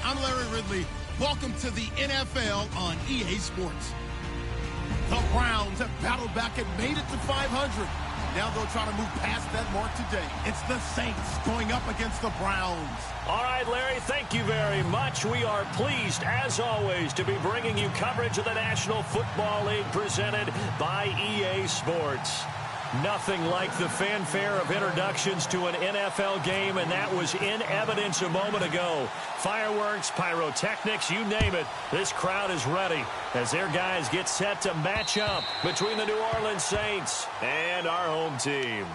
I'm Larry Ridley. Welcome to the NFL on EA Sports. The Browns have battled back and made it to 500. Now they'll try to move past that mark today. It's the Saints going up against the Browns. All right, Larry, thank you very much. We are pleased, as always, to be bringing you coverage of the National Football League presented by EA Sports. Nothing like the fanfare of introductions to an NFL game, and that was in evidence a moment ago. Fireworks, pyrotechnics, you name it. This crowd is ready as their guys get set to match up between the New Orleans Saints and our home team.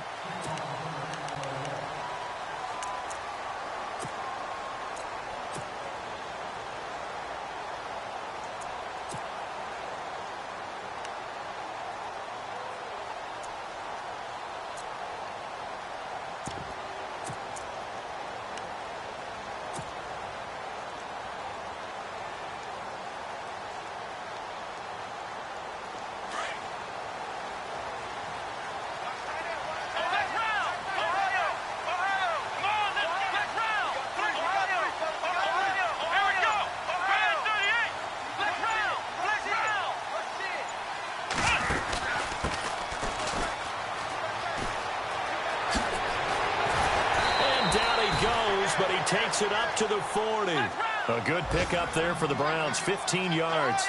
But he takes it up to the 40. A good pickup there for the Browns, 15 yards.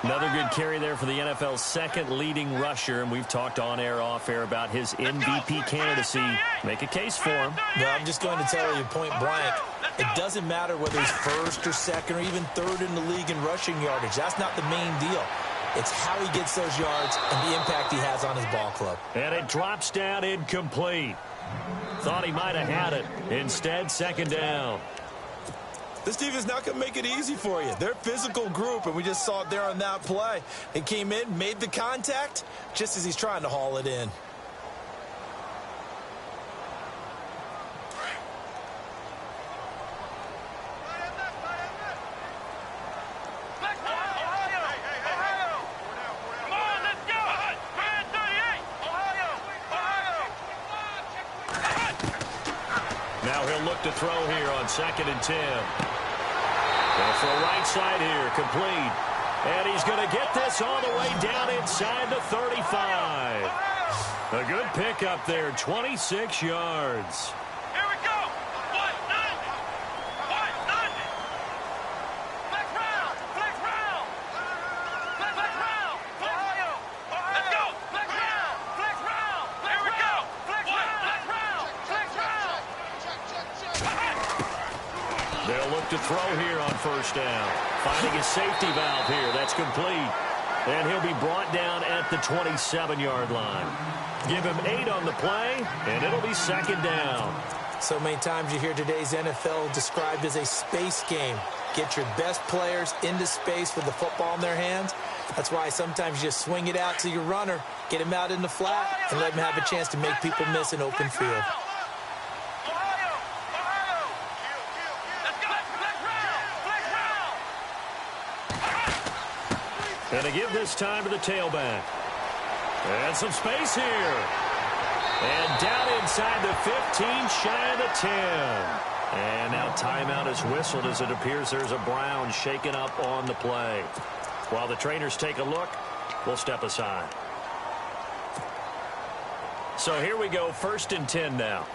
Another good carry there for the NFL's second leading rusher, and we've talked on air, off air about his MVP candidacy. Make a case for him. No, I'm just going to tell you point blank, it doesn't matter whether he's first or second or even third in the league in rushing yardage. That's not the main deal. It's how he gets those yards and the impact he has on his ball club. And it drops down incomplete. Thought he might have had it. Instead, second down. This defense is not going to make it easy for you. They're a physical group, and we just saw it there on that play. It came in, made the contact, just as he's trying to haul it in. To throw here on 2nd and 10. Off the right side here, complete. And he's going to get this all the way down inside the 35. A good pickup there, 26 yards. Here we go. Flex round. Flex round. Flex round. Let's go. Flex round. Flex round. Here we go. Flex round. Flex round. They'll look to throw here on first down. Finding a safety valve here. That's complete. And he'll be brought down at the 27-yard line. Give him 8 on the play, and it'll be second down. So many times you hear today's NFL described as a space game. Get your best players into space with the football in their hands. That's why sometimes you just swing it out to your runner, get him out in the flat, and let him have a chance to make people miss an open field. And to give this time to the tailback. And some space here. And down inside the 15, shy of the 10. And now timeout is whistled as it appears there's a Brown shaken up on the play. While the trainers take a look, we'll step aside. So here we go, 1st and 10 now.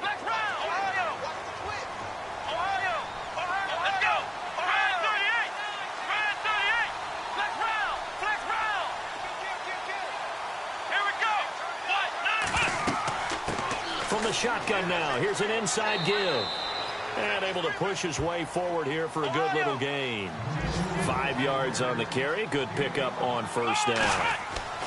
Shotgun now. Here's an inside give. And able to push his way forward here for a good little gain. 5 yards on the carry. Good pickup on first down.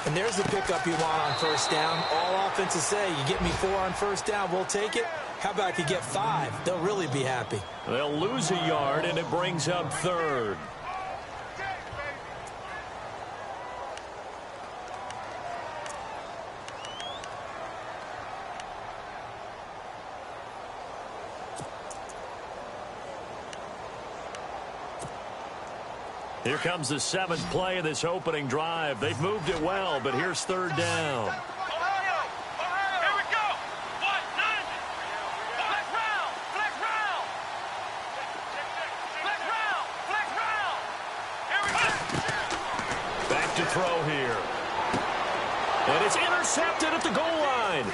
And there's the pickup you want on first down. All offenses say, you get me 4 on first down, we'll take it. How about if you get 5? They'll really be happy. They'll lose a yard, and it brings up 3rd. Here comes the 7th play of this opening drive. They've moved it well, but here's 3rd down. Ohio! Here we go! 1-9! Flex round! Flex round! Flex round! Flex round! Here we go! Back to throw here. And it's intercepted at the goal line.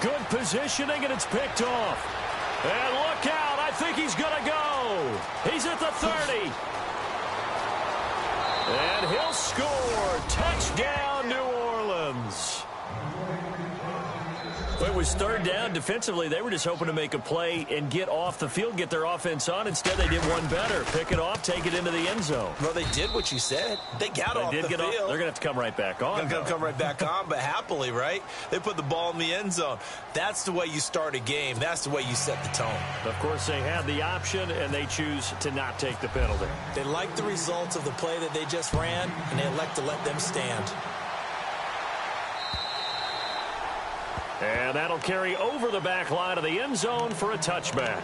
Good positioning, and it's picked off. And look out. I think he's going to go. He's at the 30. And he'll score. Touchdown, New Orleans. Well, it was 3rd down. Defensively, they were just hoping to make a play and get off the field, get their offense on. Instead, they did one better. Pick it off, take it into the end zone. Well, they did what you said. They got off the field. They're going to have to come right back on. They're going to come right back on, but happily, right? They put the ball in the end zone. That's the way you start a game. That's the way you set the tone. Of course, they had the option, and they choose to not take the penalty. They like the results of the play that they just ran, and they elect to let them stand. And that'll carry over the back line of the end zone for a touchback.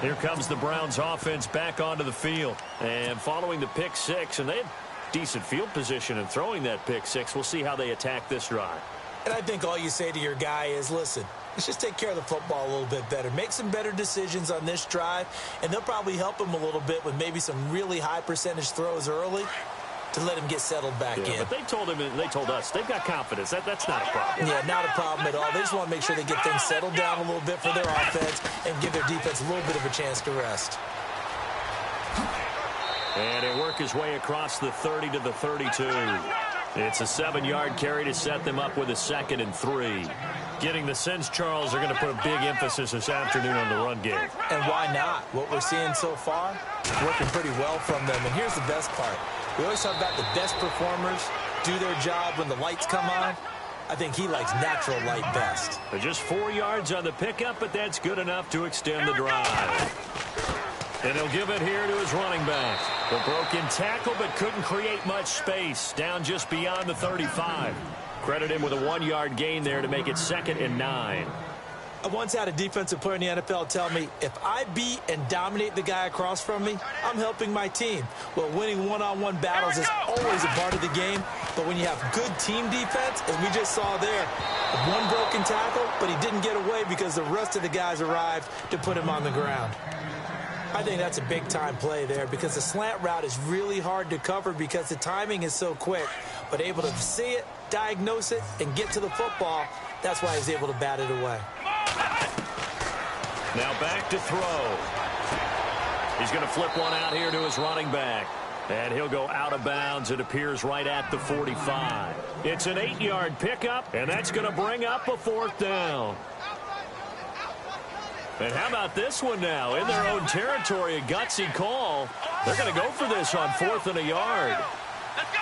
Here comes the Browns offense back onto the field. And following the pick 6, and they had decent field position in throwing that pick 6. We'll see how they attack this drive. And I think all you say to your guy is, listen, let's just take care of the football a little bit better. Make some better decisions on this drive, and they'll probably help him a little bit with maybe some really high percentage throws early to let him get settled back in. But they told us, they've got confidence. That's not a problem. Yeah, not a problem at all. They just want to make sure they get things settled down a little bit for their offense and give their defense a little bit of a chance to rest. And he'll work his way across the 30 to the 32. It's a 7-yard carry to set them up with a 2nd and 3. Getting the sense, Charles, are going to put a big emphasis this afternoon on the run game. And why not? What we're seeing so far, working pretty well from them. And here's the best part. We always talk about the best performers do their job when the lights come on. I think he likes natural light best. But just 4 yards on the pickup, but that's good enough to extend the drive. And he'll give it here to his running back. The broken tackle, but couldn't create much space. Down just beyond the 35. Credit him with a 1-yard gain there to make it 2nd and 9. I once had a defensive player in the NFL tell me, if I beat and dominate the guy across from me, I'm helping my team. Well, winning one-on-one battles is always a part of the game, but when you have good team defense, as we just saw there, one broken tackle, but he didn't get away because the rest of the guys arrived to put him on the ground. I think that's a big-time play there because the slant route is really hard to cover because the timing is so quick, but able to see it, diagnose it, and get to the football, that's why he's able to bat it away. Now back to throw. He's going to flip one out here to his running back. And he'll go out of bounds. It appears right at the 45. It's an 8-yard pickup, and that's going to bring up a 4th down. And how about this one now? In their own territory, a gutsy call. They're going to go for this on 4th and a yard. Let's go!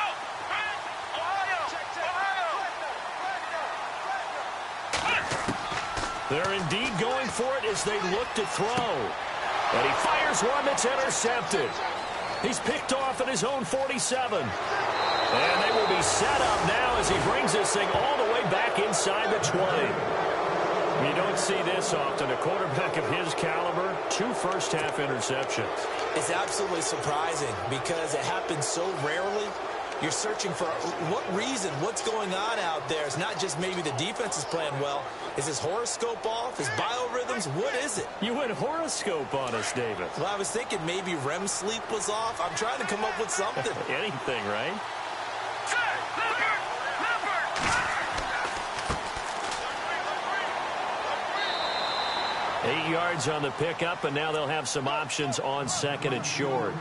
They're indeed going for it as they look to throw. And he fires one that's intercepted. He's picked off at his own 47. And they will be set up now as he brings this thing all the way back inside the 20. You don't see this often. A quarterback of his caliber, 2 first-half interceptions. It's absolutely surprising because it happens so rarely. You're searching for what reason, what's going on out there. It's not just maybe the defense is playing well. Is his horoscope off? His biorhythms? What is it? You went horoscope on us, David. Well, I was thinking maybe REM sleep was off. I'm trying to come up with something. Anything, right? 8 yards on the pickup, and now they'll have some options on 2nd and short.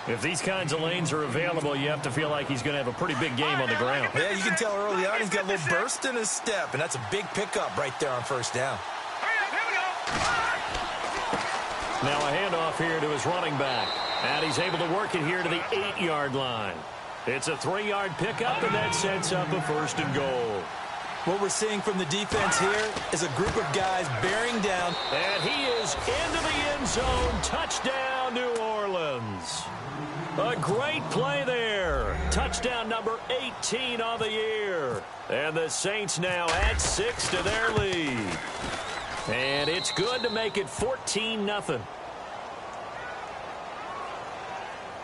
If these kinds of lanes are available, you have to feel like he's going to have a pretty big game on the ground. Yeah, you can tell early on he's got a little burst in his step, and that's a big pickup right there on 1st down. Now a handoff here to his running back. And he's able to work it here to the 8-yard line. It's a 3-yard pickup, and that sets up a 1st and goal. What we're seeing from the defense here is a group of guys bearing down. And he is into the end zone. Touchdown, New Orleans. A great play there. Touchdown number 18 on the year. And the Saints now add 6 to their lead. And it's good to make it 14-0.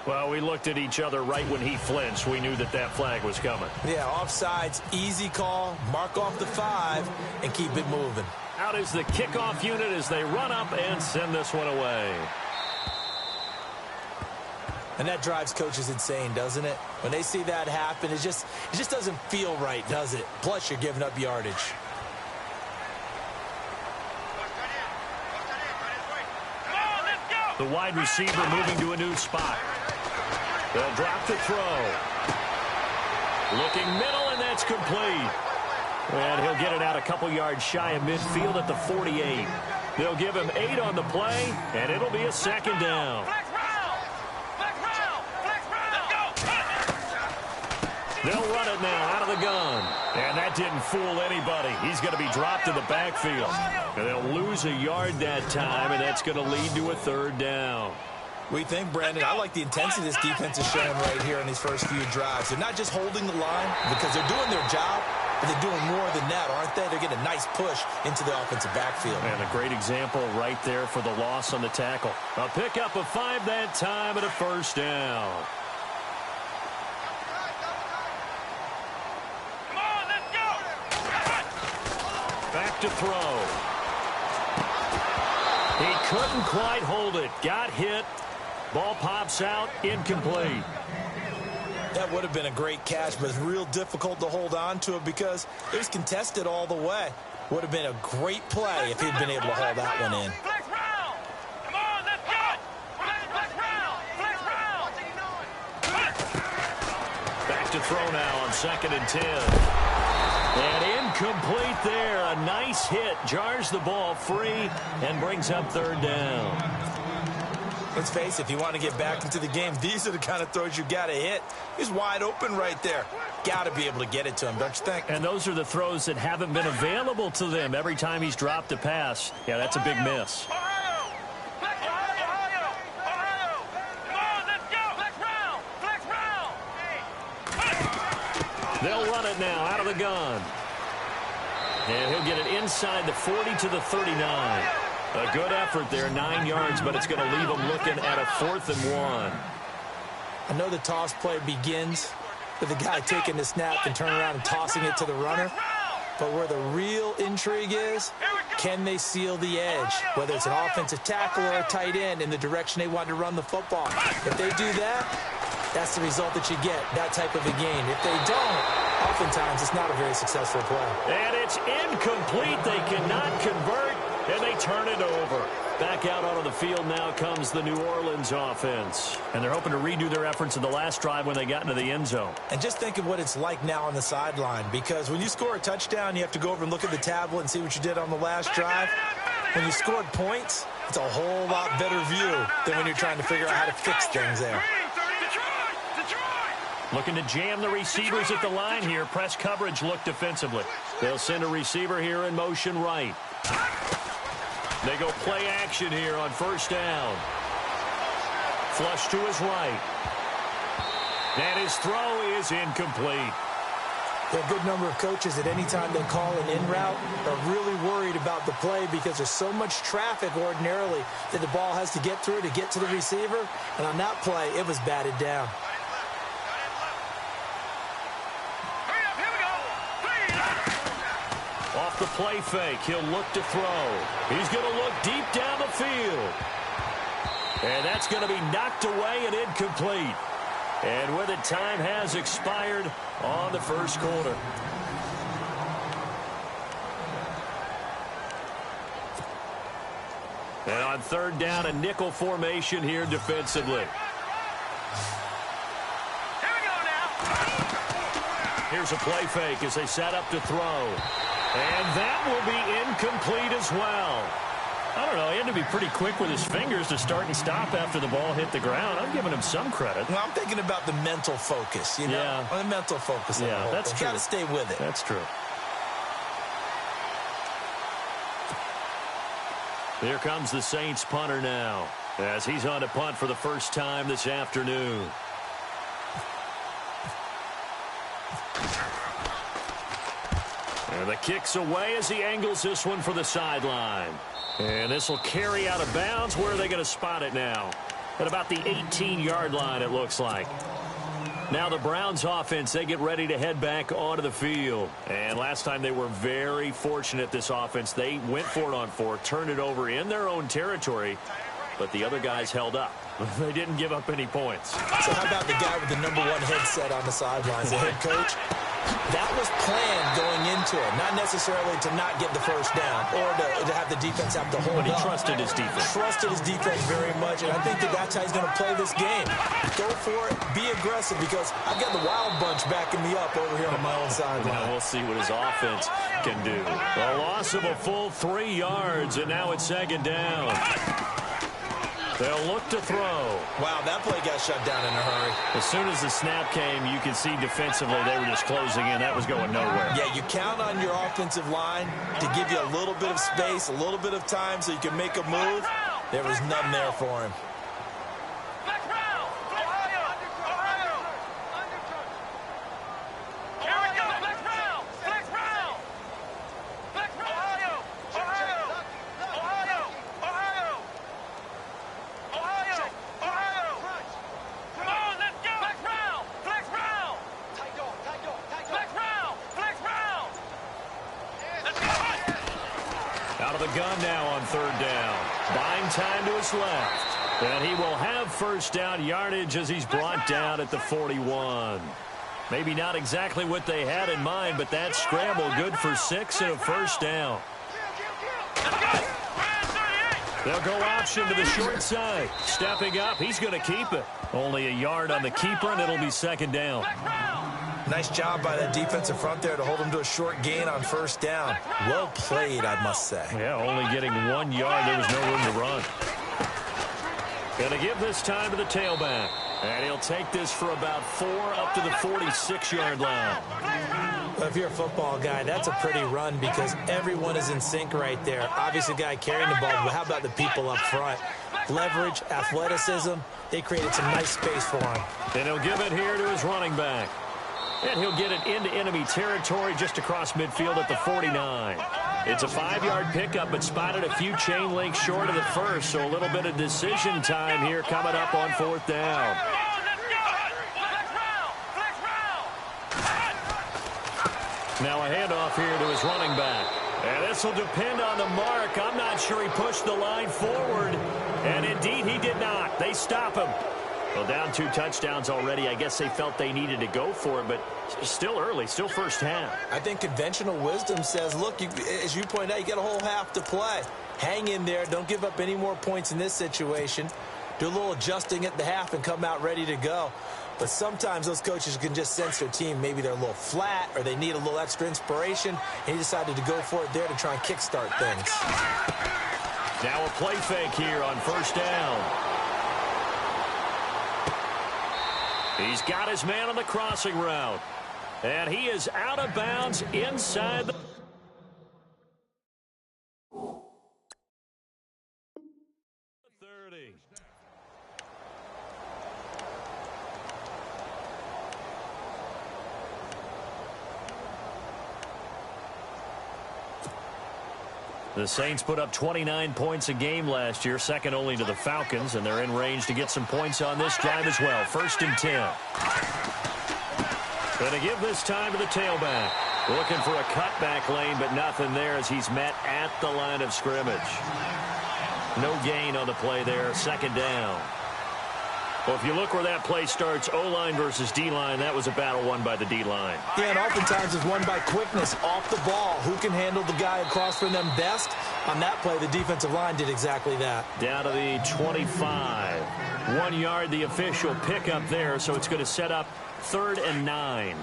Well, we looked at each other right when he flinched. We knew that that flag was coming. Yeah, offsides, easy call, mark off the 5, and keep it moving. Out is the kickoff unit as they run up and send this one away. And that drives coaches insane, doesn't it? When they see that happen, it just doesn't feel right, does it? Plus, you're giving up yardage. The wide receiver moving to a new spot. They'll drop the throw. Looking middle, and that's complete. And he'll get it out a couple yards shy of midfield at the 48. They'll give him 8 on the play, and it'll be a 2nd down. They'll run it now out of the gun. And that didn't fool anybody. He's going to be dropped in the backfield. And they'll lose a yard that time, and that's going to lead to a 3rd down. We think, Brandon, I like the intensity this defense is showing right here in these first few drives. They're not just holding the line because they're doing their job, but they're doing more than that, aren't they? They're getting a nice push into the offensive backfield. And a great example right there for the loss on the tackle. A pickup of 5 that time and a 1st down. Back to throw. He couldn't quite hold it. Got hit. Ball pops out. Incomplete. That would have been a great catch, but it's real difficult to hold on to it because it was contested all the way. Would have been a great play if he'd been able to haul that one in. Back to throw now on 2nd and 10. And incomplete there. A nice hit. Jars the ball free and brings up 3rd down. Let's face it, if you want to get back into the game, these are the kind of throws you got to hit. He's wide open right there. Got to be able to get it to him, don't you think? And those are the throws that haven't been available to them every time he's dropped a pass. Yeah, that's a big miss. They'll run it now out of the gun. And he'll get it inside the 40 to the 39. A good effort there, 9 yards, but it's going to leave him looking at a 4th and 1. I know the toss play begins with the guy taking the snap and turning around and tossing it to the runner. But where the real intrigue is, can they seal the edge? Whether it's an offensive tackle or a tight end in the direction they want to run the football. If they do that, that's the result that you get, that type of a gain. If they don't, oftentimes it's not a very successful play. And it's incomplete. They cannot convert, and they turn it over. Back out onto the field now comes the New Orleans offense. And they're hoping to redo their efforts in the last drive when they got into the end zone. And just think of what it's like now on the sideline, because when you score a touchdown, you have to go over and look at the tablet and see what you did on the last drive. When you scored points, it's a whole lot better view than when you're trying to figure out how to fix things there. Looking to jam the receivers at the line here. Press coverage look defensively. They'll send a receiver here in motion right. They go play action here on 1st down. Flush to his right. And his throw is incomplete. There are a good number of coaches at any time they call an in route are really worried about the play because there's so much traffic ordinarily that the ball has to get through to get to the receiver. And on that play, it was batted down. Off the play fake, he'll look to throw. He's going to look deep down the field. And that's going to be knocked away and incomplete. And with it, time has expired on the 1st quarter. And on 3rd down, a nickel formation here defensively. Here's a play fake as they set up to throw. And that will be incomplete as well. I don't know. He had to be pretty quick with his fingers to start and stop after the ball hit the ground. I'm giving him some credit. Well, I'm thinking about the mental focus, you know? Yeah. The mental focus. Yeah, that's true. Got to stay with it. That's true. Here comes the Saints punter now, as he's on to punt for the first time this afternoon. And the kick's away as he angles this one for the sideline. And this will carry out of bounds. Where are they going to spot it now? At about the 18-yard line, it looks like. Now the Browns offense, they get ready to head back onto the field. And last time they were very fortunate, this offense. They went for it on fourth, turned it over in their own territory, but the other guys held up. They didn't give up any points. So how about the guy with the #1 headset on the sidelines, the head coach? That was planned going into it, not necessarily to not get the first down or to have the defense have to hold But he up. trusted his defense. Trusted his defense very much, and I think that's how he's going to play this game. Go for it, be aggressive, because I've got the wild bunch backing me up over here on my own sideline. Now we'll see what his offense can do. A loss of a full 3 yards, and now it's second down. They'll look to throw. Wow, that play got shut down in a hurry. As soon as the snap came, you could see defensively they were just closing in. That was going nowhere. Yeah, you count on your offensive line to give you a little bit of space, a little bit of time so you can make a move. There was none there for him. Out of the gun now on third down. Buying time to his left. And he will have first down yardage as he's brought down at the 41. Maybe not exactly what they had in mind, but that scramble good for 6 and a first down. They'll go option to the short side. Stepping up, he's going to keep it. Only a yard on the keeper, and it'll be second down. Nice job by that defensive front there to hold him to a short gain on first down. Well played, I must say. Yeah, only getting 1 yard. There was no room to run. Going to give this time to the tailback. And he'll take this for about 4 up to the 46-yard line. Well, if you're a football guy, that's a pretty run because everyone is in sync right there. Obviously, the guy carrying the ball, but how about the people up front? Leverage, athleticism, they created some nice space for him. And he'll give it here to his running back. And he'll get it into enemy territory just across midfield at the 49. It's a 5-yard pickup, but spotted a few chain links short of the first, so a little bit of decision time here coming up on fourth down. Now a handoff here to his running back. And this will depend on the mark. I'm not sure he pushed the line forward. And indeed, he did not. They stop him. Well, down 2 touchdowns already. I guess they felt they needed to go for it, but still early, still first half. I think conventional wisdom says, look, as you point out, you got a whole half to play. Hang in there. Don't give up any more points in this situation. Do a little adjusting at the half and come out ready to go. But sometimes those coaches can just sense their team. Maybe they're a little flat or they need a little extra inspiration. And he decided to go for it there to try and kickstart things. Now a play fake here on first down. He's got his man on the crossing route. And he is out of bounds inside the 30. The Saints put up 29 points a game last year, second only to the Falcons, and they're in range to get some points on this drive as well. 1st and 10. Going to give this time to the tailback. Looking for a cutback lane, but nothing there as he's met at the line of scrimmage. No gain on the play there, 2nd down. Well, if you look where that play starts, O-line versus D-line, that was a battle won by the D-line. Yeah, and oftentimes it's won by quickness off the ball. Who can handle the guy across from them best? On that play, the defensive line did exactly that. Down to the 25. 1 yard, the official pickup there, so it's going to set up 3rd and 9.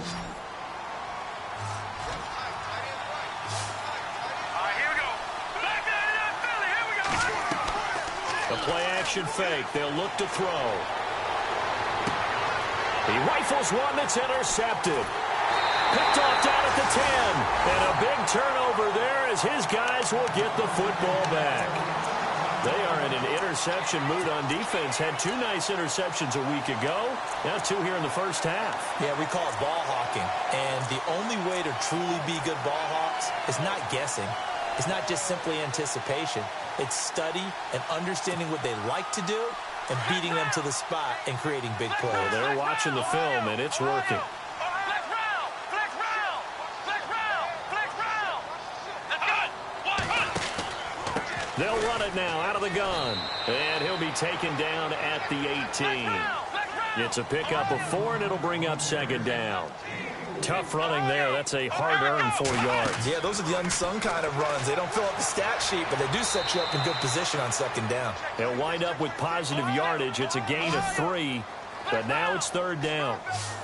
A play-action fake. They'll look to throw. He rifles one that's intercepted. Picked off down at the 10. And a big turnover there as his guys will get the football back. They are in an interception mood on defense. Had 2 nice interceptions a week ago. Now 2 here in the first half. Yeah, we call it ball hawking. And the only way to truly be good ball hawks is not guessing. It's not just simply anticipation. It's study and understanding what they like to do and beating them to the spot and creating big plays. Well, they're watching the film, and it's working. They'll run it now out of the gun. And he'll be taken down at the 18. It's a pickup of 4, and it'll bring up second down. Tough running there. That's a hard-earned 4 yards. Yeah, those are the unsung kind of runs. They don't fill up the stat sheet, but they do set you up in good position on second down. They'll wind up with positive yardage. It's a gain of 3, but now it's third down.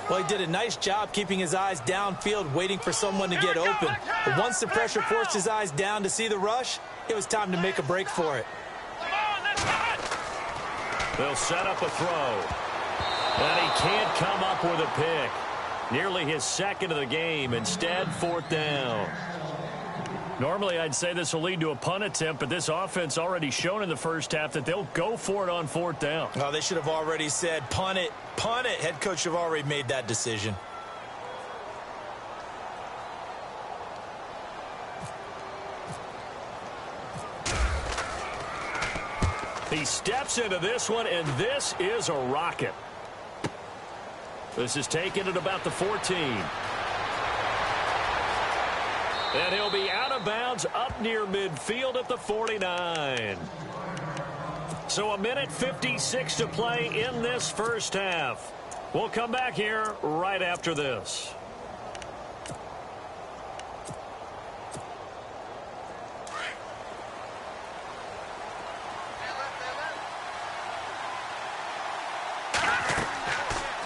Well, he did a nice job keeping his eyes downfield, waiting for someone to get open. But once the pressure forced his eyes down to see the rush, it was time to make a break for it. They'll set up a throw. And he can't come up with a pick. Nearly his second of the game. Instead, 4th down. Normally, I'd say this will lead to a punt attempt, but this offense already shown in the first half that they'll go for it on 4th down. Oh, they should have already said, punt it, punt it. Head coach have already made that decision. He steps into this one, and this is a rocket. This is taken at about the 14. And he'll be out of bounds up near midfield at the 49. So 1:56 to play in this first half. We'll come back here right after this.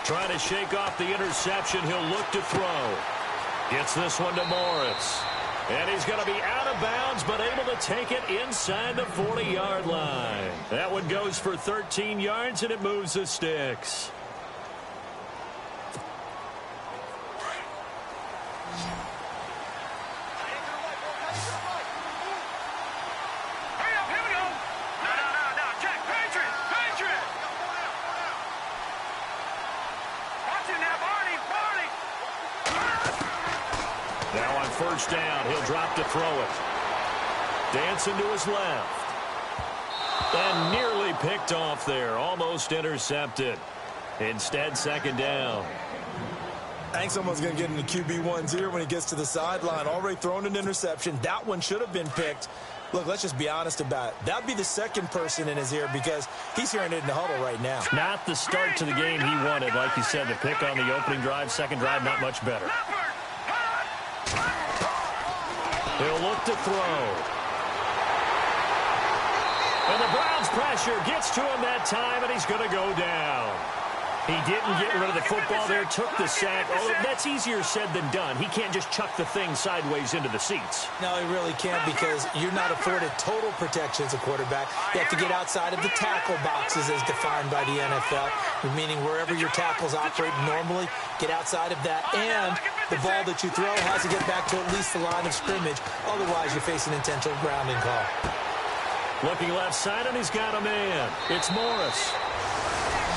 Trying to shake off the interception. He'll look to throw. Gets this one to Morris. And he's going to be out of bounds, but able to take it inside the 40-yard line. That one goes for 13 yards, and it moves the sticks. First down, he'll drop to throw it. Dancing to his left. And nearly picked off there. Almost intercepted. Instead, second down. I think someone's going to get in the QB1's ear when he gets to the sideline. Already thrown an interception. That one should have been picked. Look, let's just be honest about it. That would be the second person in his ear because he's hearing it in the huddle right now. Not the start to the game he wanted. Like you said, the pick on the opening drive, second drive, not much better. He'll look to throw. And the Browns' pressure gets to him that time, and he's going to go down. He didn't get rid of the football there, took the sack. Oh, that's easier said than done. He can't just chuck the thing sideways into the seats. No, he really can't because you're not afforded total protection as a quarterback. You have to get outside of the tackle boxes as defined by the NFL, meaning wherever your tackles operate normally, get outside of that. And the ball that you throw has to get back to at least the line of scrimmage. Otherwise, you face an intentional grounding call. Looking left side, and he's got a man. It's Morris.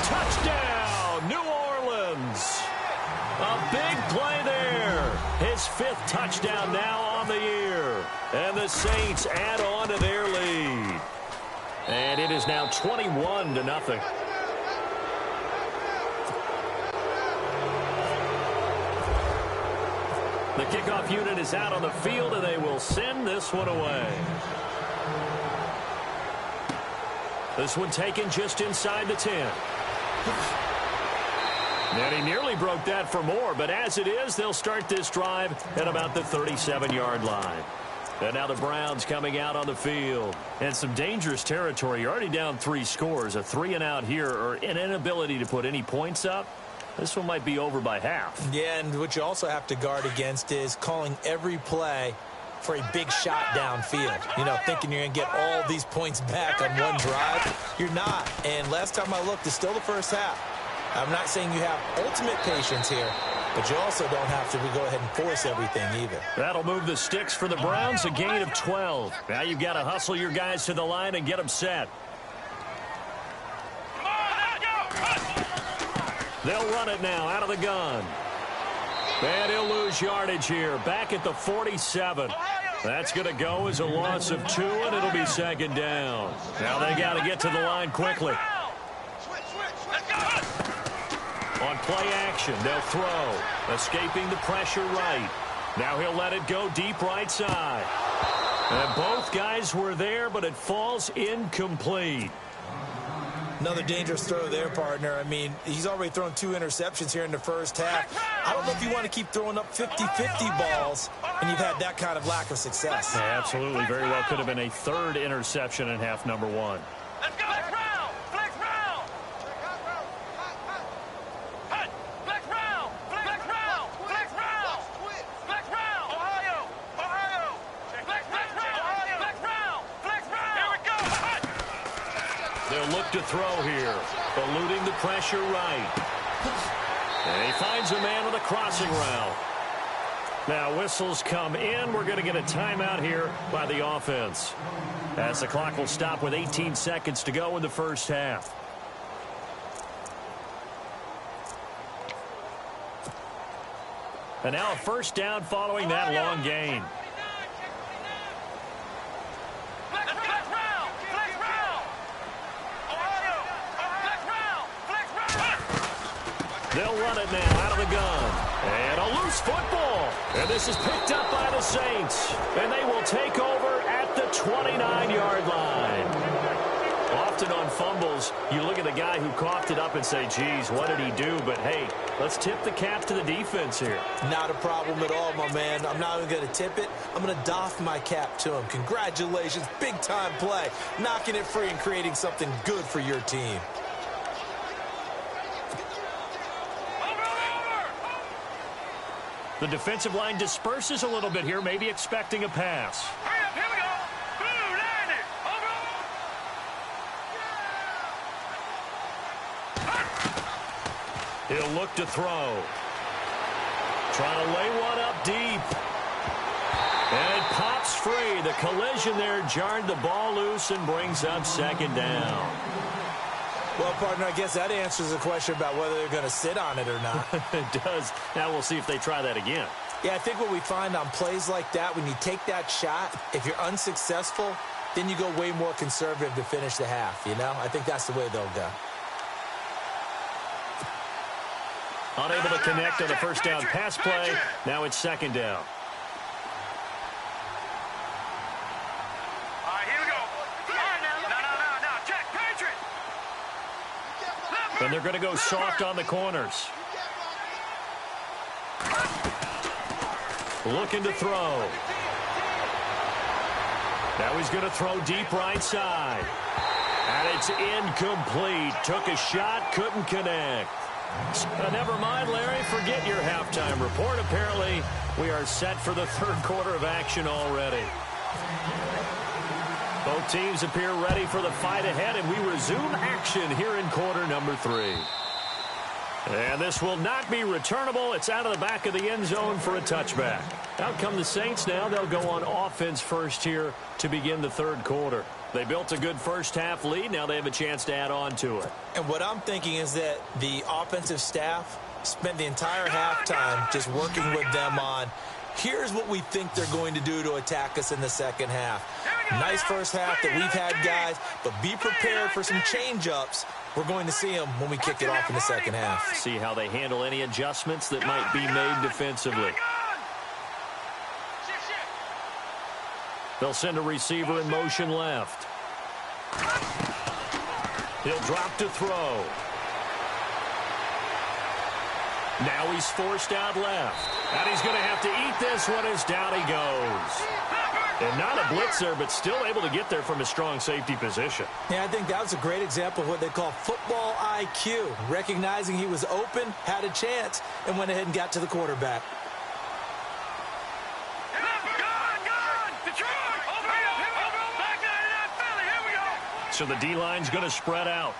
Touchdown! New Orleans. A big play there. His 5th touchdown now on the year. And the Saints add on to their lead. And it is now 21-0. The kickoff unit is out on the field, and they will send this one away. This one taken just inside the 10. And he nearly broke that for more, but as it is, they'll start this drive at about the 37-yard line. And now the Browns coming out on the field. And some dangerous territory. You're already down 3 scores. A 3-and-out here, or an inability to put any points up. This one might be over by half. Yeah, and what you also have to guard against is calling every play for a big shot downfield. You know, thinking you're going to get all these points back on one drive. You're not. And last time I looked, it's still the first half. I'm not saying you have ultimate patience here, but you also don't have to go ahead and force everything either. That'll move the sticks for the Browns, a gain of 12. Now you've got to hustle your guys to the line and get them set. They'll run it now out of the gun. And he'll lose yardage here. Back at the 47. That's going to go as a loss of 2, and it'll be second down. Now they got to get to the line quickly. On play action, they'll throw. Escaping the pressure right. Now he'll let it go deep right side. And both guys were there, but it falls incomplete. Another dangerous throw there, partner. I mean, he's already thrown 2 interceptions here in the first half. I don't know if you want to keep throwing up 50-50 balls, and you've had that kind of lack of success. Yeah, absolutely. Very well could have been a 3rd interception in half number 1. Let's go. Flex round. Flex round. Flex round. Flex round. Flex round. Flex round. Ohio. Flex round. Flex round. Flex round. Here we go. They'll look to throw here. Eluding the pressure right. And he finds a man with a crossing route. Now whistles come in. We're going to get a timeout here by the offense, as the clock will stop with 18 seconds to go in the first half. And now a first down following that long gain. They'll run it now out of the gun. And a loose football. And this is picked up by the Saints. And they will take over at the 29-yard line. Often on fumbles, you look at the guy who coughed it up and say, geez, what did he do? But, hey, let's tip the cap to the defense here. Not a problem at all, my man. I'm not even going to tip it. I'm going to doff my cap to him. Congratulations. Big-time play. Knocking it free and creating something good for your team. The defensive line disperses a little bit here, maybe expecting a pass. Here we go. Blue, land it. He'll look to throw. Trying to lay one up deep. And it pops free. The collision there jarred the ball loose and brings up second down. Well, partner, I guess that answers the question about whether they're going to sit on it or not. It does. Now we'll see if they try that again. Yeah, I think what we find on plays like that, when you take that shot, if you're unsuccessful, then you go way more conservative to finish the half, you know? I think that's the way they'll go. Unable to connect on the first down pass play. Now it's second down. And they're going to go soft on the corners. Looking to throw. Now he's going to throw deep right side. And it's incomplete. Took a shot, couldn't connect. Never mind, Larry. Forget your halftime report. Apparently, we are set for the third quarter of action already. Both teams appear ready for the fight ahead, and we resume action here in quarter number 3. And this will not be returnable. It's out of the back of the end zone for a touchback. Out come the Saints now. They'll go on offense first here to begin the third quarter. They built a good first half lead. Now they have a chance to add on to it. And what I'm thinking is that the offensive staff spent the entire halftime just working with them on, here's what we think they're going to do to attack us in the second half. Nice first half that we've had, guys, but be prepared for some change-ups. We're going to see them when we kick it off in the second half. See how they handle any adjustments that might be made defensively. They'll send a receiver in motion left. He'll drop to throw. Now he's forced out left. And he's going to have to eat this one as down he goes. And not a blitzer, but still able to get there from a strong safety position. Yeah, I think that was a great example of what they call football IQ. Recognizing he was open, had a chance, and went ahead and got to the quarterback. So the D-line's going to spread out.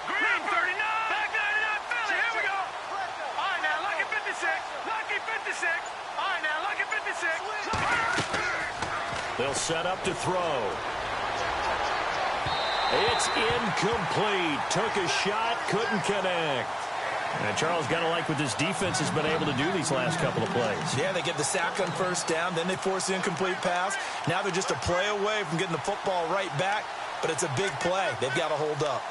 Green 39. Back 99 Philly. Here we go. All right, now, lucky 56. Lucky 56. All right, now, lucky 56. They'll set up to throw. It's incomplete. Took a shot, couldn't connect. And Charles, got to like what this defense has been able to do these last couple of plays. Yeah, they get the sack on first down, then they force the incomplete pass. Now they're just a play away from getting the football right back, but it's a big play. They've got to hold up.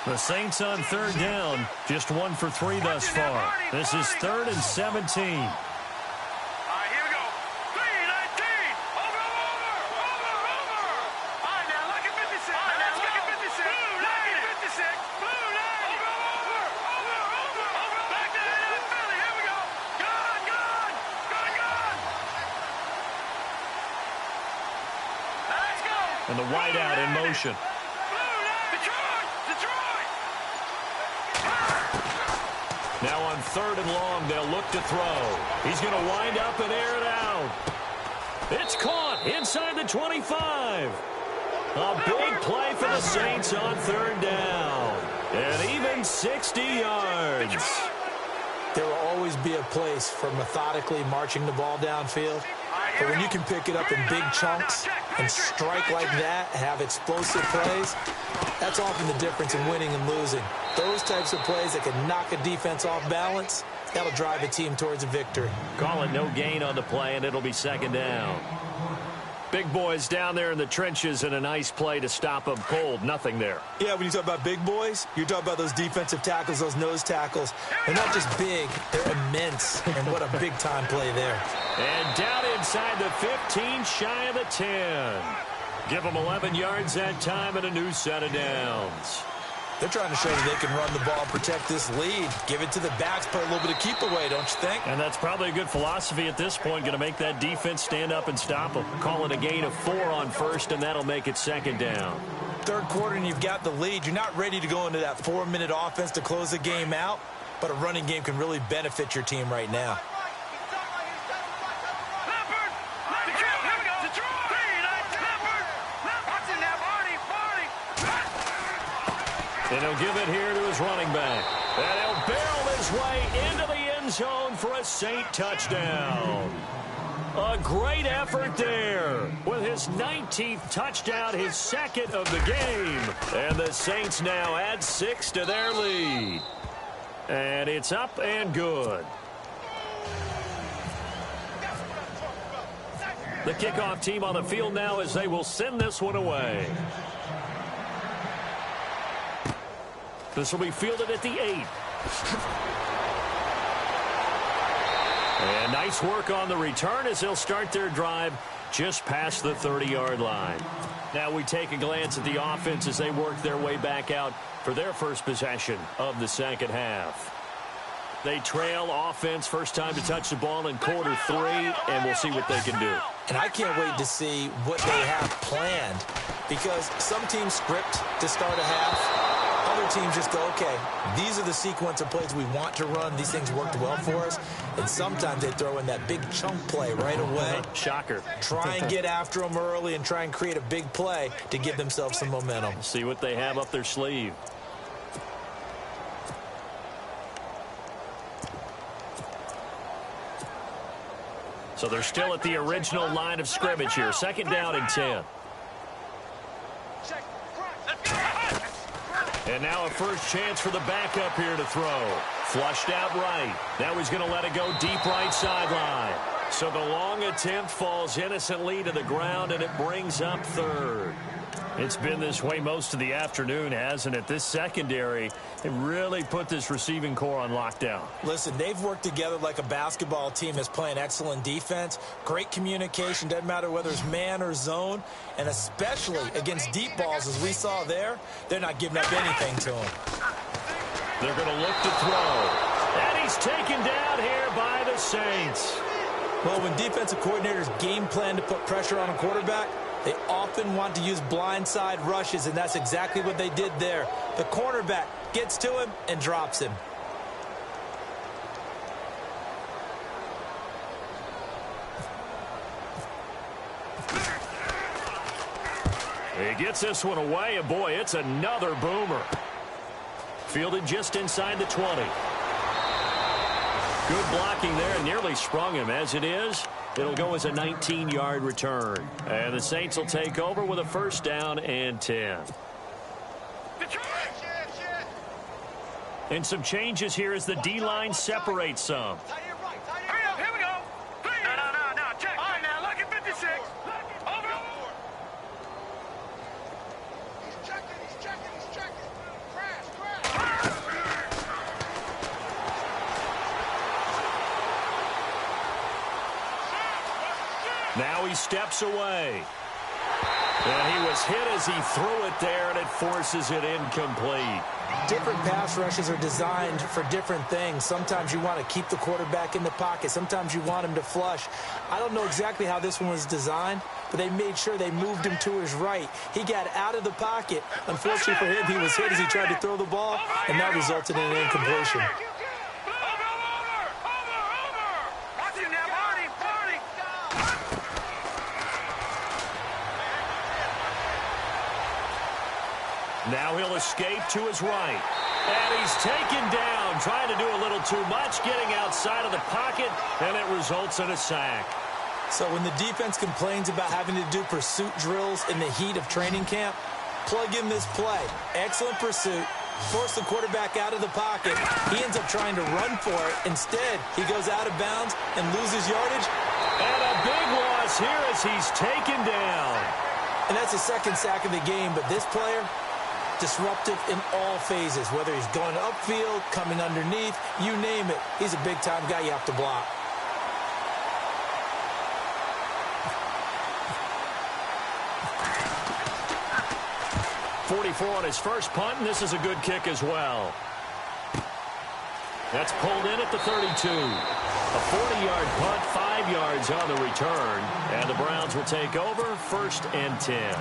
The Saints on third down, just 1 for 3 thus far. This is 3rd and 17. And the wideout in motion. Now on 3rd and long, they'll look to throw. He's going to wind up and air it out. It's caught inside the 25. A big play for the Saints on 3rd down. And even 60 yards. There will always be a place for methodically marching the ball downfield. But when you can pick it up in big chunks and strike like that, have explosive plays, that's often the difference in winning and losing. Those types of plays that can knock a defense off balance, that'll drive a team towards a victory. Call it no gain on the play, and it'll be 2nd down. Big boys down there in the trenches, and a nice play to stop them cold. Nothing there. Yeah, when you talk about big boys, you're talking about those defensive tackles, those nose tackles. They're not just big, they're immense. And what a big-time play there. And down inside the 15, shy of the 10. Give them 11 yards that time and a new set of downs. They're trying to show that they can run the ball, protect this lead. Give it to the backs, play a little bit of keep away, don't you think? And that's probably a good philosophy at this point. Going to make that defense stand up and stop them. Call it a gain of 4 on 1st, and that'll make it 2nd down. 3rd quarter, and you've got the lead. You're not ready to go into that 4-minute offense to close the game out, but a running game can really benefit your team right now. And he'll give it here to his running back. And he'll barrel his way into the end zone for a Saint touchdown. A great effort there with his 19th touchdown, his 2nd of the game. And the Saints now add 6 to their lead. And it's up and good. The kickoff team on the field now as they will send this one away. This will be fielded at the 8. And nice work on the return as they'll start their drive just past the 30-yard line. Now we take a glance at the offense as they work their way back out for their first possession of the 2nd half. They trail offense, first time to touch the ball in quarter 3, and we'll see what they can do. And I can't wait to see what they have planned, because some teams script to start a half. Other teams just go, okay, these are the sequence of plays we want to run. These things worked well for us. And sometimes they throw in that big chunk play right away. Shocker. Try and get after them early and try and create a big play to give themselves some momentum. See what they have up their sleeve. So they're still at the original line of scrimmage here. 2nd down and 10. And now a first chance for the backup here to throw. Flushed out right. Now he's going to let it go deep right sideline. So the long attempt falls innocently to the ground, and it brings up 3rd. It's been this way most of the afternoon, hasn't it? This secondary, it really put this receiving core on lockdown. Listen, they've worked together like a basketball team that's playing excellent defense. Great communication, doesn't matter whether it's man or zone. And especially against deep balls, as we saw there, they're not giving up anything to them. They're going to look to throw. And he's taken down here by the Saints. Well, when defensive coordinators game plan to put pressure on a quarterback, they often want to use blindside rushes, and that's exactly what they did there. The cornerback gets to him and drops him. He gets this one away, and boy, it's another boomer. Fielded just inside the 20. Good blocking there, and nearly sprung him. As it is, it'll go as a 19-yard return. And the Saints will take over with a first down and 10. And some changes here as the D-line separates some. Hurry up, here we go. No, check. All right, now, look at 56. Over. He's checking. Crash. Now he steps away. And he was hit as he threw it there, and it forces it incomplete. Different pass rushes are designed for different things. Sometimes you want to keep the quarterback in the pocket. Sometimes you want him to flush. I don't know exactly how this one was designed, but they made sure they moved him to his right. He got out of the pocket. Unfortunately for him, he was hit as he tried to throw the ball, and that resulted in an incompletion. Now he'll escape to his right. And he's taken down, trying to do a little too much, getting outside of the pocket, and it results in a sack. So when the defense complains about having to do pursuit drills in the heat of training camp, plug in this play. Excellent pursuit. Force the quarterback out of the pocket. He ends up trying to run for it. Instead, he goes out of bounds and loses yardage. And a big loss here as he's taken down. And that's the second sack of the game, but this player, disruptive in all phases, whether he's going upfield, coming underneath, you name it. He's a big-time guy you have to block. .44 on his first punt, and this is a good kick as well. That's pulled in at the 32. A 40-yard punt, 5 yards on the return, and the Browns will take over, 1st and 10.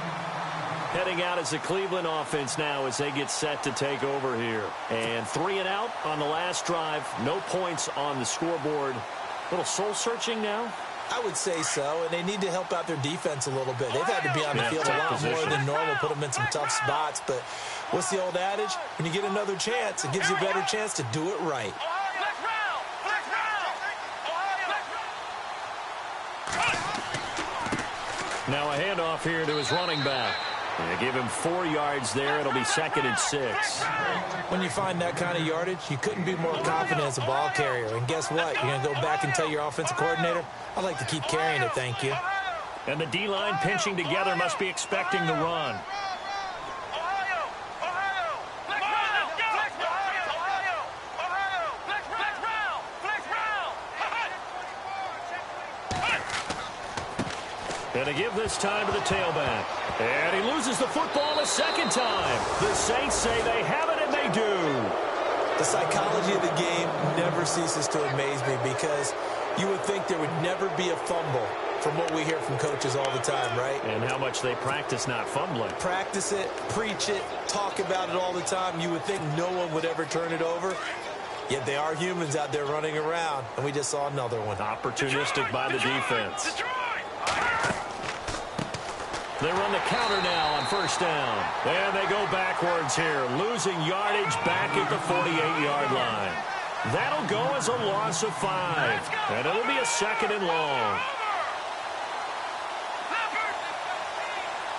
Heading out as the Cleveland offense now as they get set to take over here. And 3 and out on the last drive. No points on the scoreboard. A little soul-searching now? I would say so, and they need to help out their defense a little bit. They've had to be on the field a lot more than normal, put them in some tough spots. But what's the old adage? When you get another chance, it gives you a better chance to do it right. Now a handoff here to his running back. They give him 4 yards there. It'll be 2nd and 6. When you find that kind of yardage, you couldn't be more confident as a ball carrier. And guess what? You're going to go back and tell your offensive coordinator, I'd like to keep carrying it, thank you. And the D-line pinching together must be expecting the run. And to give this time to the tailback. And he loses the football a second time. The Saints say they have it, and they do. The psychology of the game never ceases to amaze me because you would think there would never be a fumble from what we hear from coaches all the time, right? And how much they practice not fumbling. Practice it, preach it, talk about it all the time. You would think no one would ever turn it over. Yet they are humans out there running around, and we just saw another one. Opportunistic by the defense. They run the counter now on 1st down. And they go backwards here, losing yardage back at the 48-yard line. That'll go as a loss of 5. And it'll be a 2nd and long.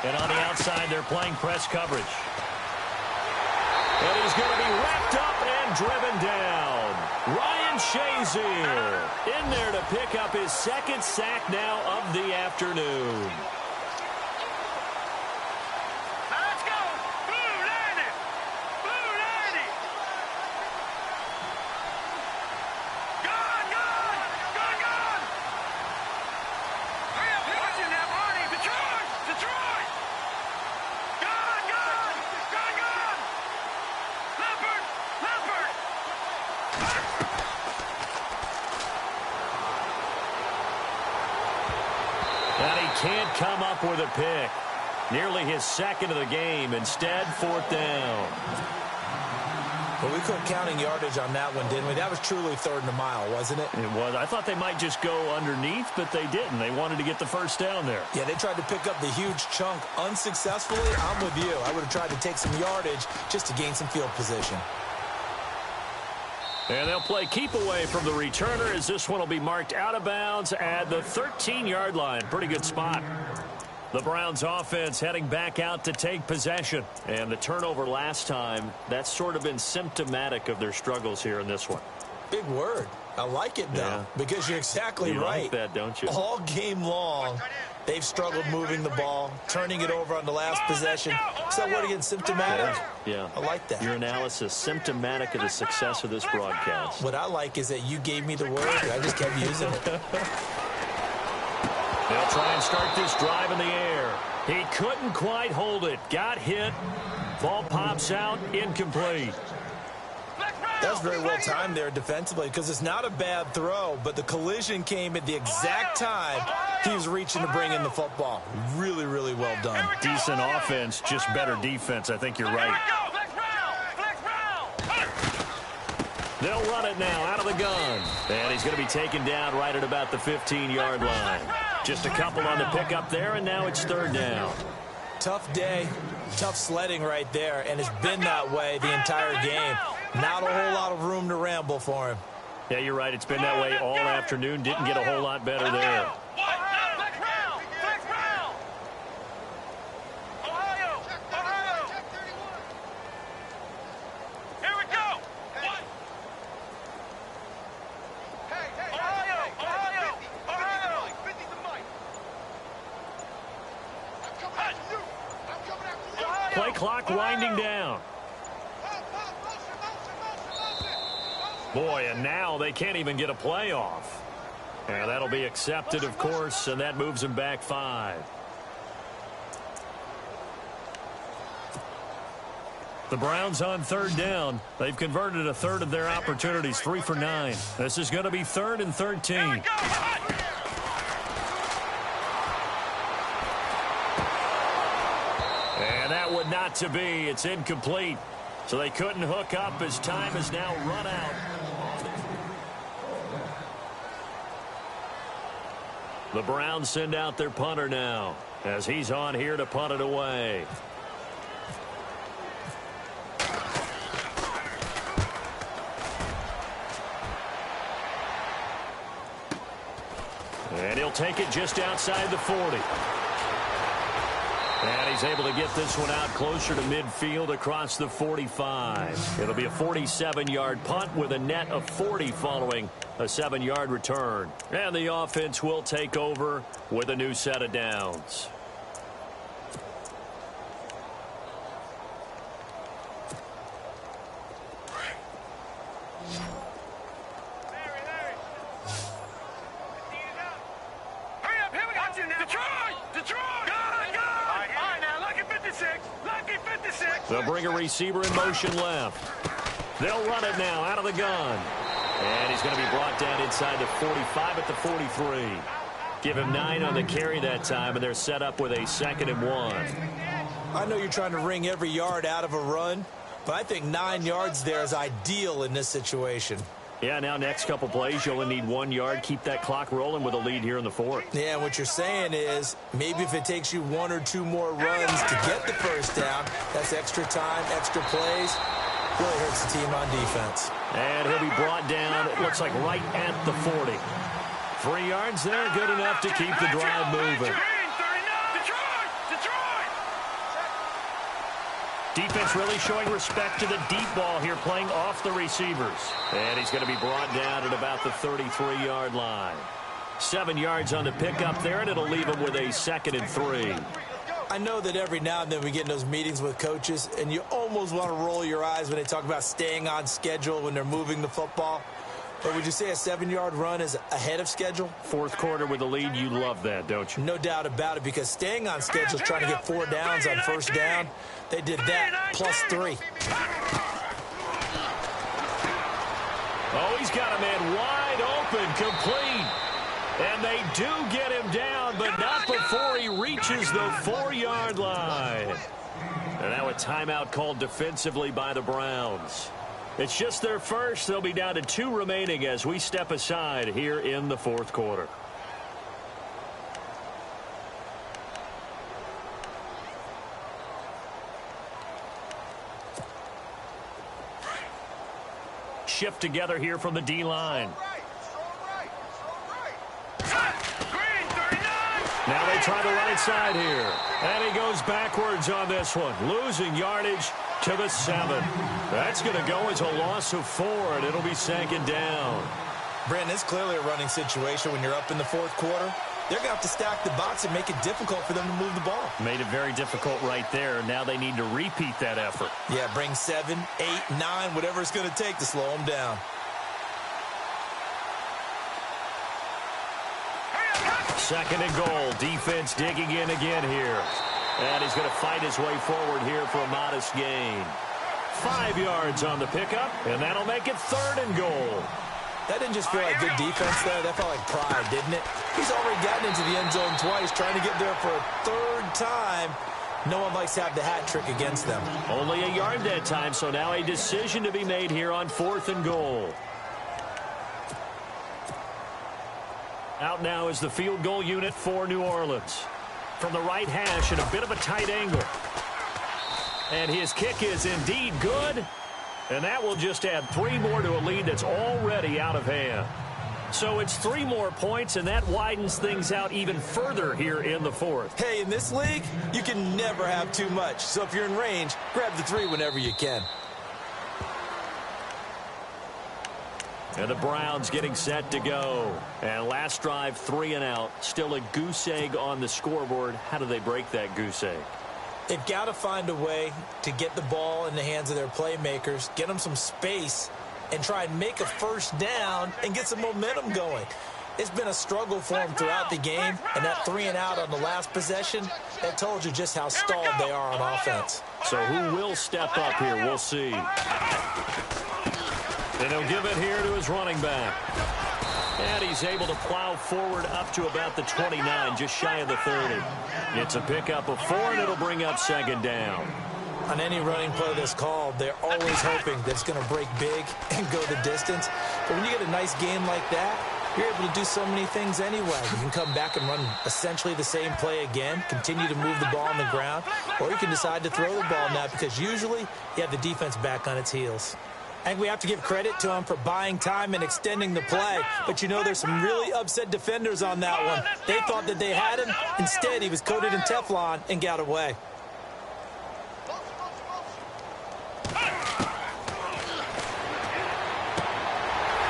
And on the outside, they're playing press coverage. And he's going to be wrapped up and driven down. Ryan Shazier in there to pick up his 2nd sack now of the afternoon. Can't come up with a pick. Nearly his 2nd of the game. Instead, 4th down. But we quit counting yardage on that one, didn't we? That was truly third and a mile, wasn't it? It was. I thought they might just go underneath, but they didn't. They wanted to get the first down there. Yeah, they tried to pick up the huge chunk unsuccessfully. I'm with you. I would have tried to take some yardage just to gain some field position. And they'll play keep away from the returner as this one will be marked out of bounds at the 13-yard line. Pretty good spot. The Browns offense heading back out to take possession. And the turnover last time, that's sort of been symptomatic of their struggles here in this one. Big word. I like it, though, because you're exactly you right. Like that, don't you? All game long, they've struggled moving the ball, turning it over on the last possession. So what, again, symptomatic? Yeah. I like that. Your analysis, symptomatic of the success of this broadcast. What I like is that you gave me the word, and I just kept using it. They'll try and start this drive in the air. He couldn't quite hold it. Got hit. Ball pops out. Incomplete. That was very well timed there defensively because it's not a bad throw, but the collision came at the exact time he was reaching to bring in the football. Really, really well done. Decent offense, just better defense. I think you're right. They'll run it now out of the gun. And he's going to be taken down right at about the 15-yard line. Just a couple on the pickup there, and now it's third down. Tough day, tough sledding right there, and it's been that way the entire game. Not a whole lot of room to ramble for him. Yeah, you're right. It's been that way all afternoon. Didn't get a whole lot better there. Play clock winding down. Boy, and now they can't even get a play off. And that'll be accepted, of course, and that moves them back 5. The Browns on third down. They've converted a third of their opportunities, 3 for 9. This is going to be 3rd and 13. And that would not to be. It's incomplete. So they couldn't hook up as time has now run out. The Browns send out their punter now as he's on here to punt it away. And he'll take it just outside the 40. And he's able to get this one out closer to midfield across the 45. It'll be a 47-yard punt with a net of 40 following a 7-yard return. And the offense will take over with a new set of downs. They'll bring a receiver in motion left. They'll run it now out of the gun. And he's going to be brought down inside the 45 at the 43. Give him 9 on the carry that time, and they're set up with a 2nd and 1. I know you're trying to wring every yard out of a run, but I think 9 yards there is ideal in this situation. Yeah, now next couple plays, you only need 1 yard. Keep that clock rolling with a lead here in the 4th. Yeah, what you're saying is maybe if it takes you 1 or 2 more runs to get the first down, that's extra time, extra plays. Really hurts the team on defense. And he'll be brought down, it looks like right at the 40. 3 yards there, good enough to keep the drive moving. Defense really showing respect to the deep ball here, playing off the receivers. And he's going to be brought down at about the 33-yard line. 7 yards on the pickup there, and it'll leave him with a 2nd and 3. I know that every now and then we get in those meetings with coaches, and you almost want to roll your eyes when they talk about staying on schedule when they're moving the football. But would you say a 7-yard run is ahead of schedule? 4th quarter with the lead, you love that, don't you? No doubt about it, because staying on schedule is trying to get 4 downs on first down. They did that, plus 3. Oh, he's got a man wide open, complete. And they do get him down, but not before he reaches the 4-yard line. And now a timeout called defensively by the Browns. It's just their first. They'll be down to 2 remaining as we step aside here in the fourth quarter. Shift together here from the D-line. Now they try the right side here. And he goes backwards on this one, losing yardage to the 7. That's going to go as a loss of 4, and it'll be 2nd down. Brandon, it's clearly a running situation when you're up in the fourth quarter. They're going to have to stack the box and make it difficult for them to move the ball. Made it very difficult right there. Now they need to repeat that effort. Yeah, bring 7, 8, 9, whatever it's going to take to slow them down. Second and goal. Defense digging in again here. And he's going to fight his way forward here for a modest gain. 5 yards on the pickup, and that'll make it 3rd and goal. That didn't just feel like good defense there. That felt like pride, didn't it? He's already gotten into the end zone twice, trying to get there for a 3rd time. No one likes to have the hat trick against them. Only a yard that time, so now a decision to be made here on 4th and goal. Out now is the field goal unit for New Orleans. From the right hash at a bit of a tight angle. And his kick is indeed good. And that will just add 3 more to a lead that's already out of hand. So it's 3 more points, and that widens things out even further here in the 4th. Hey, in this league, you can never have too much. So if you're in range, grab the 3 whenever you can. And the Browns getting set to go. And last drive, 3 and out. Still a goose egg on the scoreboard. How do they break that goose egg? They've got to find a way to get the ball in the hands of their playmakers, get them some space, and try and make a 1st down and get some momentum going. It's been a struggle for them throughout the game, and that 3 and out on the last possession, that told you just how stalled they are on offense. So who will step up here? We'll see. And he'll give it here to his running back. And he's able to plow forward up to about the 29, just shy of the 30. It's a pickup of 4, and it'll bring up 2nd down. On any running play that's called, they're always hoping that it's going to break big and go the distance. But when you get a nice game like that, you're able to do so many things anyway. You can come back and run essentially the same play again, continue to move the ball on the ground, or you can decide to throw the ball now because usually you have the defense back on its heels. I think we have to give credit to him for buying time and extending the play. But, you know, there's some really upset defenders on that one. They thought that they had him. Instead, he was coated in Teflon and got away.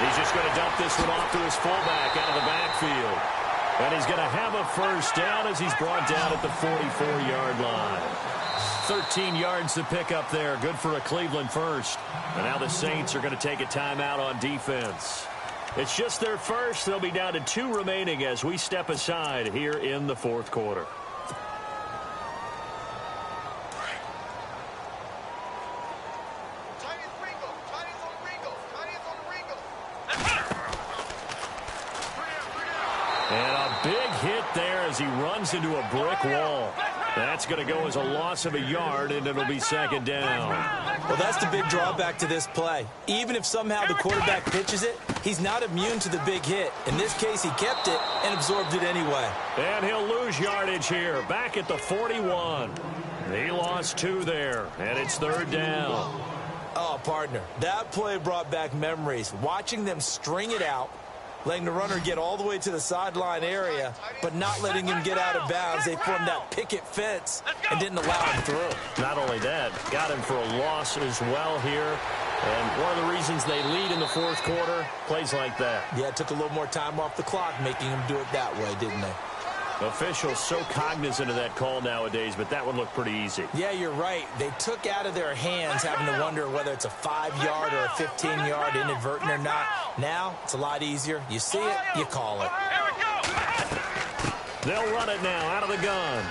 He's just going to dump this one off to his fullback out of the backfield. And he's going to have a 1st down as he's brought down at the 44-yard line. 13 yards to pick up there. Good for a Cleveland 1st. And now the Saints are going to take a timeout on defense. It's just their 1st. They'll be down to 2 remaining as we step aside here in the 4th quarter. And a big hit there as he runs into a brick wall. That's going to go as a loss of a yard, and it'll be 2nd down. Well, that's the big drawback to this play. Even if somehow the quarterback pitches it, he's not immune to the big hit. In this case, he kept it and absorbed it anyway. And he'll lose yardage here, back at the 41. He lost 2 there, and it's 3rd down. Oh, partner, that play brought back memories. Watching them string it out, letting the runner get all the way to the sideline area, but not letting him get out of bounds. They formed that picket fence and didn't allow him through. Not only that, got him for a loss as well here. And one of the reasons they lead in the 4th quarter, plays like that. Yeah, it took a little more time off the clock, making him do it that way, didn't they? Officials so cognizant of that call nowadays, but that one looked pretty easy. Yeah, you're right. They took out of their hands having to wonder whether it's a 5-yard or a 15-yard inadvertent or not. Now, it's a lot easier. You see it, you call it. They'll run it now out of the gun.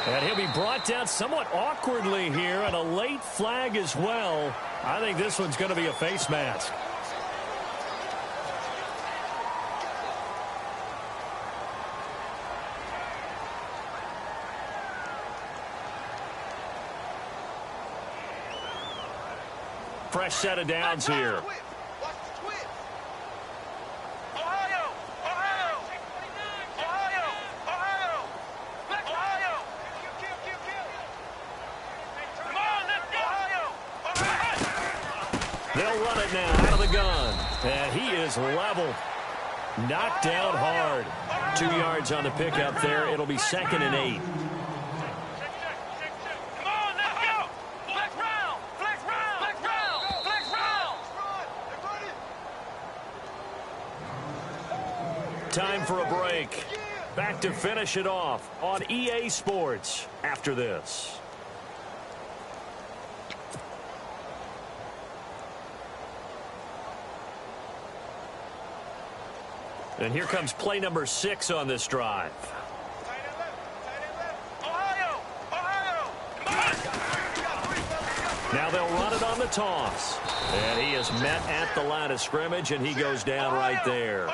And he'll be brought down somewhat awkwardly here, and a late flag as well. I think this one's going to be a face mask. Fresh set of downs here. They'll run it now out of the gun. And he is level. Knocked down hard. 2 yards on the pickup there. It'll be 2nd and 8. Time for a break. Back to finish it off on EA Sports after this. And here comes play number 6 on this drive. Now they'll run it on the toss. And he is met at the line of scrimmage, and he goes down right there.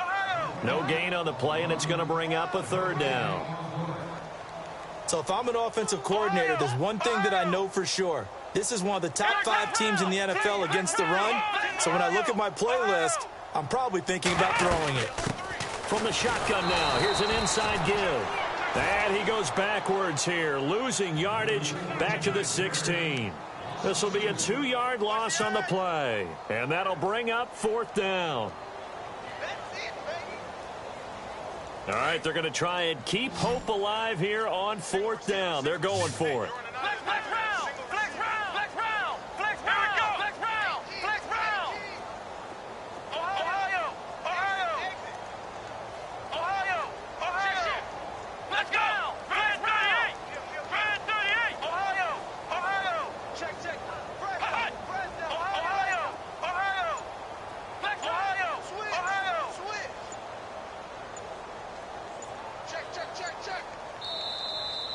No gain on the play, and it's going to bring up a 3rd down. So if I'm an offensive coordinator, there's one thing that I know for sure. This is one of the top 5 teams in the NFL against the run. So when I look at my playlist, I'm probably thinking about throwing it. From the shotgun now, here's an inside give. And he goes backwards here, losing yardage back to the 16. This will be a 2-yard loss on the play. And that'll bring up 4th down. All right, they're going to try and keep hope alive here on 4th down. They're going for it.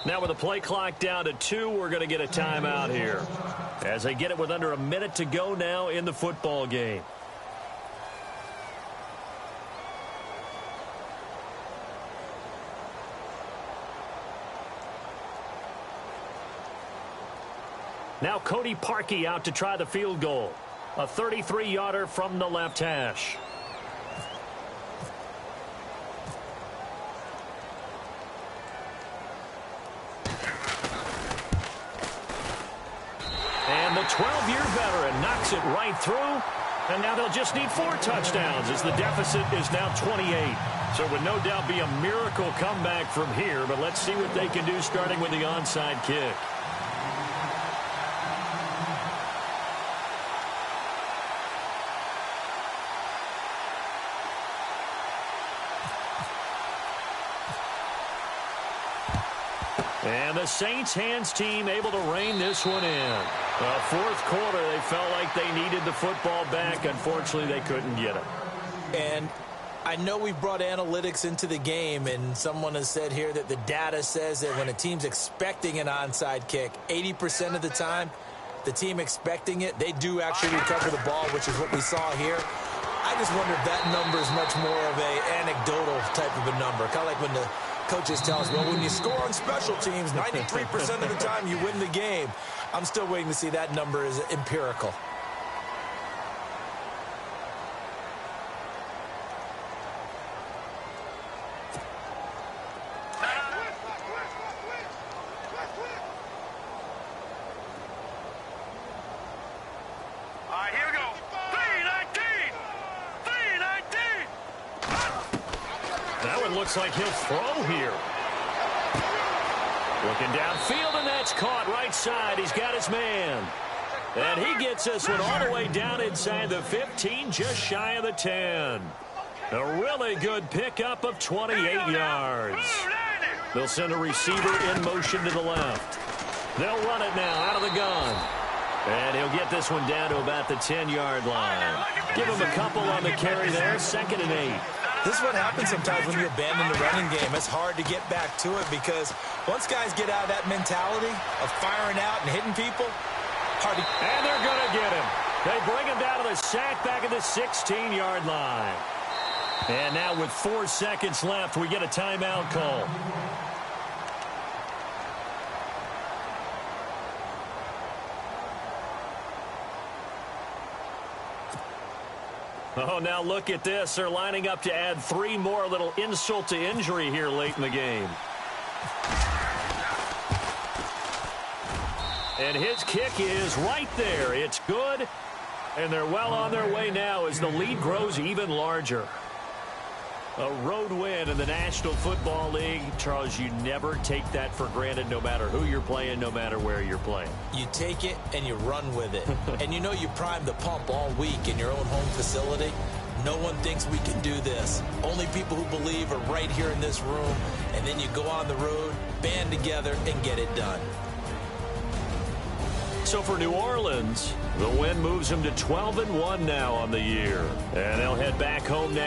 Now with the play clock down to 2, we're going to get a timeout here as they get it with under a minute to go now in the football game. Now Cody Parkey out to try the field goal. A 33-yarder from the left hash. And the 12-year veteran knocks it right through. And now they'll just need 4 touchdowns as the deficit is now 28. So it would no doubt be a miracle comeback from here. But let's see what they can do starting with the onside kick. And the Saints hands team able to rein this one in. Well, 4th quarter, they felt like they needed the football back. Unfortunately, they couldn't get it. And I know we brought analytics into the game, and someone has said here that the data says that when a team's expecting an onside kick, 80% of the time, the team expecting it, they do actually recover the ball, which is what we saw here. I just wonder if that number is much more of a anecdotal type of a number, kind of like when the coaches tell us, well, when you score on special teams, 93% of the time you win the game. I'm still waiting to see that number is empirical. All right, here we go. 319! 319! That one looks like he'll throw here. Looking downfield, and that's caught right side. He's got his man. And he gets this one all the way down inside the 15, just shy of the 10. A really good pickup of 28 yards. They'll send a receiver in motion to the left. They'll run it now out of the gun. And he'll get this one down to about the 10-yard line. Give him a couple on the carry there, 2nd and 8. This is what happens sometimes when you abandon the running game. It's hard to get back to it because once guys get out of that mentality of firing out and hitting people, hard to... And they're going to get him. They bring him down to the sack back at the 16-yard line. And now with 4 seconds left, we get a timeout call. Oh, now look at this. They're lining up to add 3 more, little insult to injury here late in the game. And his kick is right there. It's good. And they're well on their way now as the lead grows even larger. A road win in the National Football League. Charles, you never take that for granted no matter who you're playing, no matter where you're playing. You take it and you run with it. And you know you primed the pump all week in your own home facility. No one thinks we can do this. Only people who believe are right here in this room. And then you go on the road, band together, and get it done. So for New Orleans, the win moves them to 12-1 now on the year. And they'll head back home now.